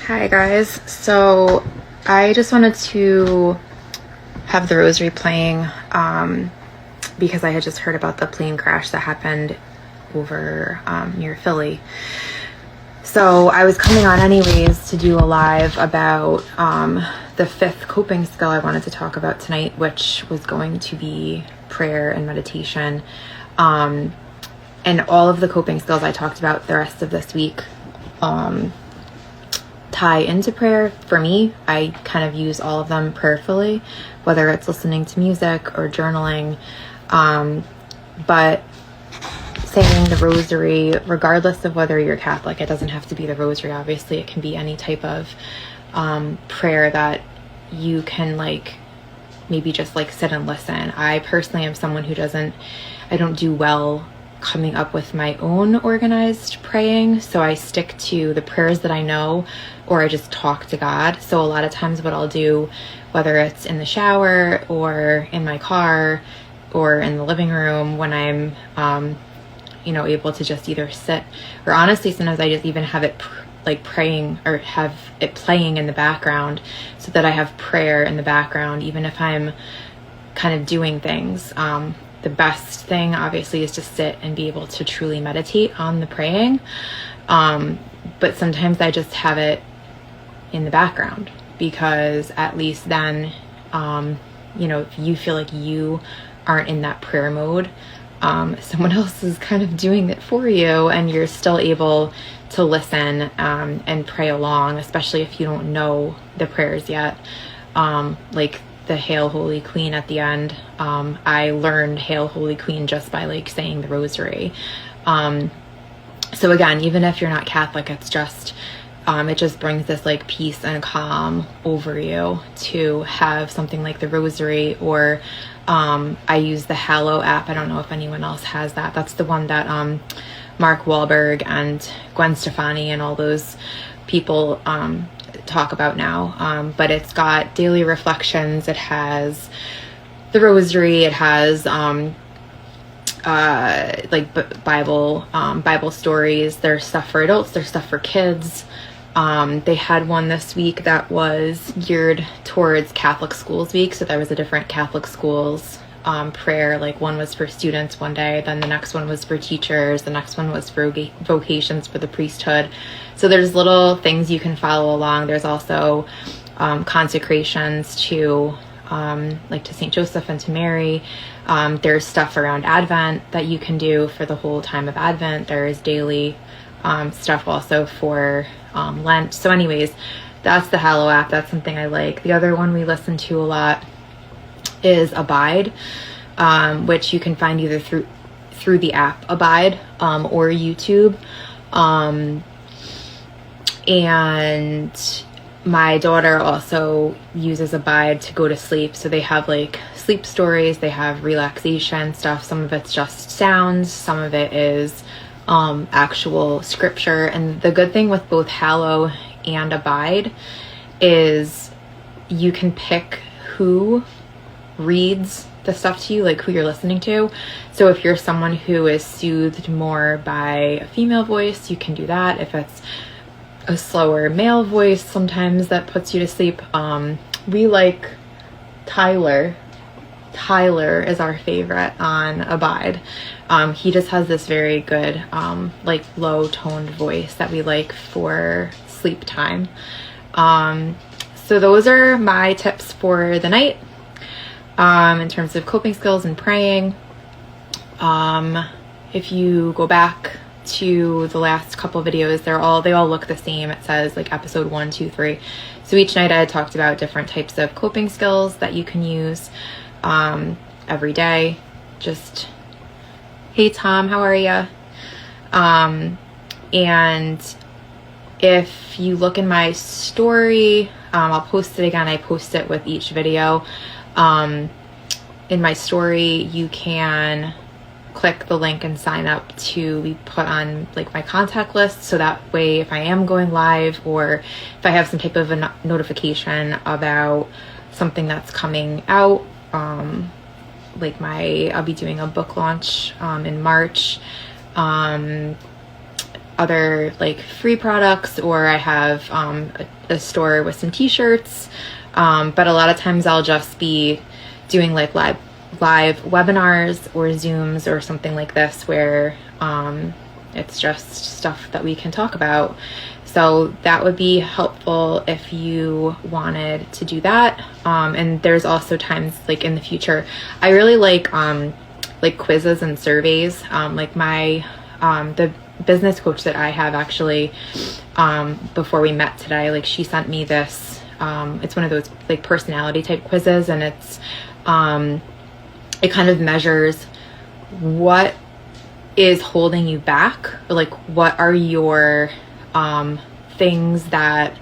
Hi guys, so I just wanted to have the Rosary playing because I had just heard about the plane crash that happened over near Philly. So I was coming on anyways to do a live about the fifth coping skill I wanted to talk about tonight, which was going to be prayer and meditation. And all of the coping skills I talked about the rest of this week tie into prayer. For me, I kind of use all of them prayerfully, whether it's listening to music or journaling. But saying the Rosary, regardless of whether you're Catholic, it doesn't have to be the Rosary, obviously. It can be any type of prayer that you can maybe just sit and listen. I personally am someone who I don't do well coming up with my own organized praying, so I stick to the prayers that I know, or I just talk to God. So a lot of times what I'll do, whether it's in the shower or in my car or in the living room, when I'm able to just either sit, or honestly sometimes I just even have it praying, or have it playing in the background, so that I have prayer in the background even if I'm kind of doing things. The best thing obviously is to sit and be able to truly meditate on the praying, but sometimes I just have it in the background, because at least then if you feel like you aren't in that prayer mode, someone else is kind of doing it for you, and you're still able to listen and pray along, especially if you don't know the prayers yet. Like the Hail Holy Queen at the end. I learned Hail Holy Queen just by saying the Rosary. So again, even if you're not Catholic, it's just it just brings this peace and calm over you to have something like the Rosary. Or I use the Hallow app. I don't know if anyone else has that. That's the one that Mark Wahlberg and Gwen Stefani and all those people talk about now. But it's got daily reflections. It has the Rosary. It has Bible stories. There's stuff for adults. There's stuff for kids. They had one this week that was geared towards Catholic Schools Week. So there was a different Catholic schools prayer. One was for students one day, then the next one was for teachers, the next one was for vocations for the priesthood. So there's little things you can follow along. There's also consecrations to St. Joseph and to Mary. There's stuff around Advent that you can do for the whole time of Advent. There's daily stuff also for Lent. So anyways, that's the Hallow app. That's something I like. The other one we listen to a lot is Abide, which you can find either through the app Abide or YouTube. And my daughter also uses Abide to go to sleep. So they have sleep stories, they have relaxation stuff. Some of it's just sounds, some of it is actual scripture. And the good thing with both Hallow and Abide is you can pick who reads the stuff to you, who you're listening to. So if you're someone who is soothed more by a female voice, you can do that. If it's a slower male voice, sometimes that puts you to sleep. We like Tyler. Tyler is our favorite on Abide. He just has this very good low toned voice that we like for sleep time. So those are my tips for the night in terms of coping skills and praying. If you go back to the last couple videos, they all look the same. It says episode 1, 2, 3. So each night I had talked about different types of coping skills that you can use every day. Just, hey Tom, how are you? And if you look in my story, I'll post it again. I post it with each video. In my story, you can click the link and sign up to be put on my contact list, so that way if I am going live, or if I have some type of a notification about something that's coming out, I'll be doing a book launch in March, other like free products, or I have a store with some t-shirts. But a lot of times I'll just be doing like live webinars or Zooms or something like this, where it's just stuff that we can talk about. So that would be helpful if you wanted to do that. And there's also times like in the future, I really like quizzes and surveys. Like my the business coach that I have, actually, before we met today, like she sent me this. It's one of those like personality type quizzes, and it's it kind of measures what is holding you back, or like what are your things that,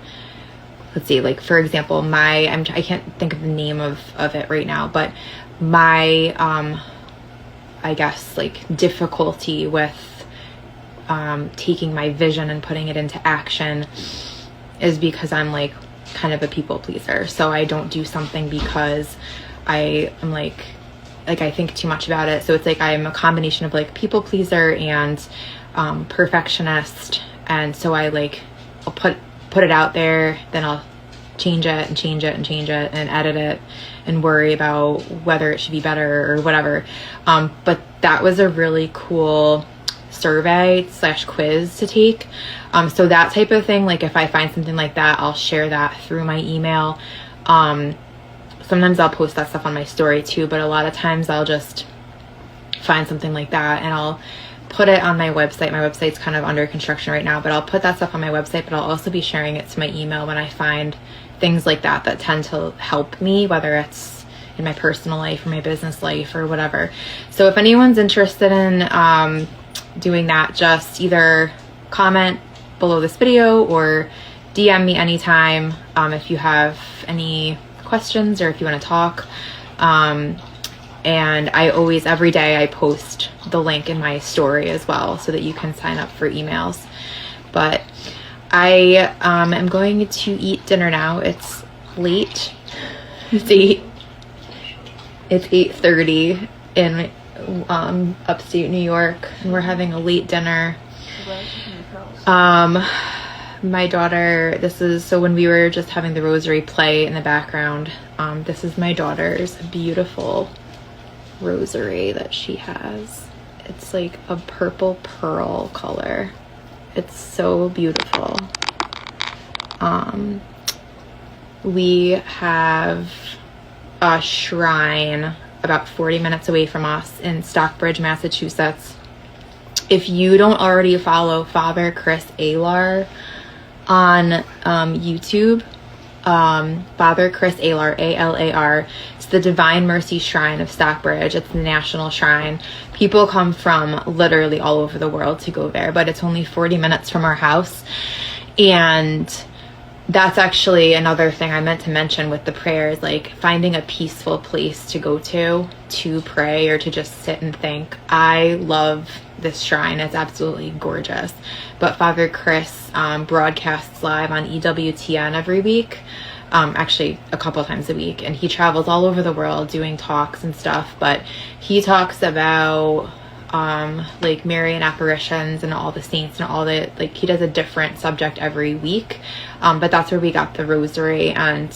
let's see, like for example, I can't think of the name of it right now, but my I guess like difficulty with taking my vision and putting it into action is because I'm like kind of a people pleaser. So I don't do something because I am like I think too much about it. So it's like I'm a combination of like people pleaser and perfectionist. And so I'll put it out there, then I'll change it and change it and change it and edit it and worry about whether it should be better or whatever. But that was a really cool survey / quiz to take. So that type of thing, like if I find something like that, I'll share that through my email. Sometimes I'll post that stuff on my story too, but a lot of times I'll just find something like that and I'll put it on my website. My website's kind of under construction right now, but I'll put that stuff on my website, but I'll also be sharing it to my email when I find things like that tend to help me, whether it's in my personal life or my business life or whatever. So if anyone's interested in doing that, just either comment below this video or DM me anytime if you have any questions or if you want to talk. And I always, every day, I post the link in my story as well so that you can sign up for emails. But I am going to eat dinner now. It's late. It's 8:30 in upstate New York, and we're having a late dinner. My daughter, so when we were just having the Rosary play in the background, this is my daughter's beautiful rosary that she has. It's like a purple pearl color. It's so beautiful. We have a shrine about 40 minutes away from us in Stockbridge, Massachusetts. If you don't already follow Father Chris Alar on YouTube, Father Chris Alar, A-L-A-R, it's the Divine Mercy Shrine of Stockbridge. It's the national shrine. People come from literally all over the world to go there, but it's only 40 minutes from our house. And that's actually another thing I meant to mention with the prayers, like finding a peaceful place to go to pray or to just sit and think. I love this shrine. It's absolutely gorgeous. But Father Chris broadcasts live on EWTN every week, actually a couple times a week, and he travels all over the world doing talks and stuff. But he talks about like Marian apparitions and all the saints and all the, like, he does a different subject every week. But that's where we got the rosary, and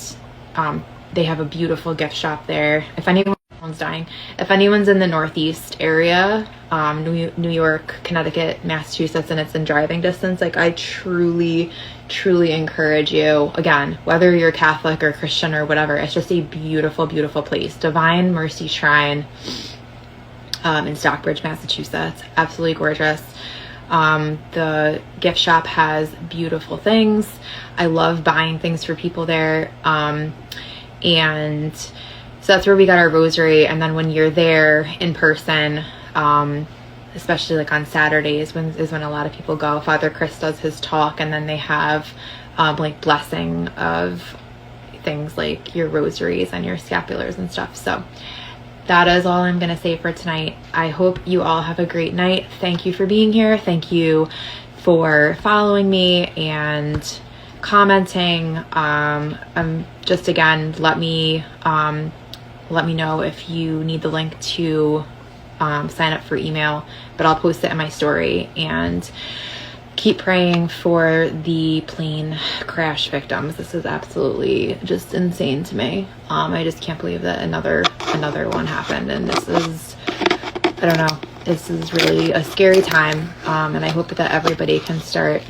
they have a beautiful gift shop there. If anyone's in the Northeast area, New York, Connecticut, Massachusetts, and it's in driving distance, like, I truly encourage you, again, whether you're Catholic or Christian or whatever, it's just a beautiful, beautiful place. Divine Mercy Shrine in Stockbridge, Massachusetts. Absolutely gorgeous. The gift shop has beautiful things. I love buying things for people there. And so that's where we got our rosary. And then when you're there in person, especially like on Saturdays is when a lot of people go, Father Chris does his talk, and then they have like blessing of things like your rosaries and your scapulars and stuff. So that is all I'm going to say for tonight. I hope you all have a great night. Thank you for being here. Thank you for following me and commenting. Just again, let me know if you need the link to sign up for email, but I'll post it in my story. And keep praying for the plane crash victims. This is absolutely just insane to me. I just can't believe that another one happened, and this is, I don't know, this is really a scary time, and I hope that everybody can start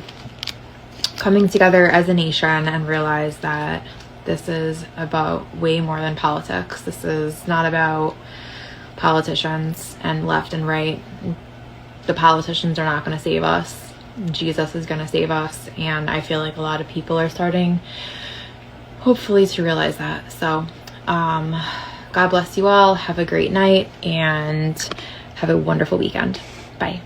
coming together as a nation and realize that this is about way more than politics. This is not about politicians and left and right. The politicians are not going to save us. Jesus is going to save us, and I feel like a lot of people are starting, hopefully, to realize that. So God bless you all. Have a great night and have a wonderful weekend. Bye.